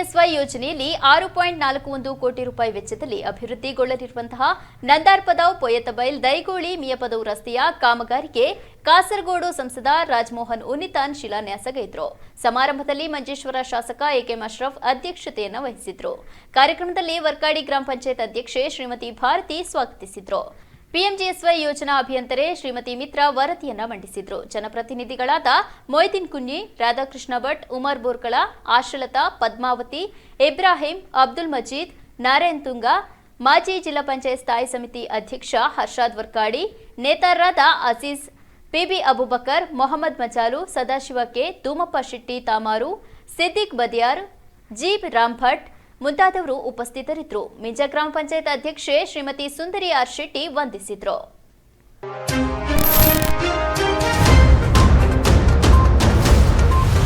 PMGSY ಯೋಜನೆಯಲ್ಲಿ 6.41 ಕೋಟಿ ರೂಪಾಯಿ ವೆಚ್ಚದಲ್ಲಿ ಅಭಿವೃದ್ಧಿಗೊಳ್ಳಲಿರುವಂತಹ ನಂದಾರ್ಪದವ್ ಪೊಯತಬೈಲ್ ದೈಗೋಳಿ ಮಿಯಪದವ್ ರಸ್ತೆಯ ಕಾಮಗಾರಿಗೆ ಕಾಸರಗೋಡು ಸಂಸದ ರಾಜಮೋಹನ್ ಉನ್ನಿತಾನ್ ಶಿಲಾನ್ಯಾಸಗೈದರು. ಸಮಾರಂಭದಲ್ಲಿ ಮಂಜೇಶ್ವರ ಶಾಸಕ ಎಕೆ ಅಶ್ರಫ್ ಅಧ್ಯಕ್ಷತೆಯನ್ನು ವಹಿಸಿದ್ರು. ಕಾರ್ಯಕ್ರಮದಲ್ಲಿ ವರ್ಕಾಡಿ ಗ್ರಾಮ ಪಂಚಾಯತ್ ಅಧ್ಯಕ್ಷೆ ಶ್ರೀಮತಿ ಭಾರತಿ ಸ್ವಾಗತಿಸಿದ್ರು. ಪಿಎಂಜಿಎಸ್ವೈ ಯೋಜನಾ ಅಭಿಯಂತರೆ ಶ್ರೀಮತಿ ಮಿತ್ರ ವರದಿಯನ್ನ ಮಂಡಿಸಿದ್ರು. ಜನಪ್ರತಿನಿಧಿಗಳಾದ ಮೊಯ್ದೀನ್ ಕುಂಜಿ, ರಾಧಾಕೃಷ್ಣ ಭಟ್, ಉಮರ್ ಬೋರ್ಕಳ, ಆಶಲತಾ, ಪದ್ಮಾವತಿ, ಇಬ್ರಾಹಿಂ, ಅಬ್ದುಲ್ ಮಜೀದ್, ನಾರಾಯಣ್ ತುಂಗ, ಮಾಜಿ ಜಿಲ್ಲಾ ಪಂಚಾಯತ್ ಸ್ಥಾಯಿ ಸಮಿತಿ ಅಧ್ಯಕ್ಷ ಹರ್ಷಾದ್ ವರ್ಕಾಡಿ, ನೇತಾರರಾದ ಅಜೀಜ್, ಪಿಬಿ ಅಬುಬಕರ್, ಮೊಹಮ್ಮದ್ ಮಜಾಲು, ಸದಾಶಿವ ಕೆ, ತೂಮಪ್ಪ ಶೆಟ್ಟಿ ತಾಮಾರು, ಸಿದ್ದಿಕ್ ಬದಿಯಾರ್, ಜೀಬ್ ರಾಮ್ಭಟ್ ಮುಂತಾದವರು ಉಪಸ್ಥಿತರಿದ್ದರು. ಮಿಂಜ ಗ್ರಾಮ ಪಂಚಾಯತ್ ಅಧ್ಯಕ್ಷೆ ಶ್ರೀಮತಿ ಸುಂದರಿ ಆರ್ ಶೆಟ್ಟಿ ವಂದಿಸಿದ್ರು.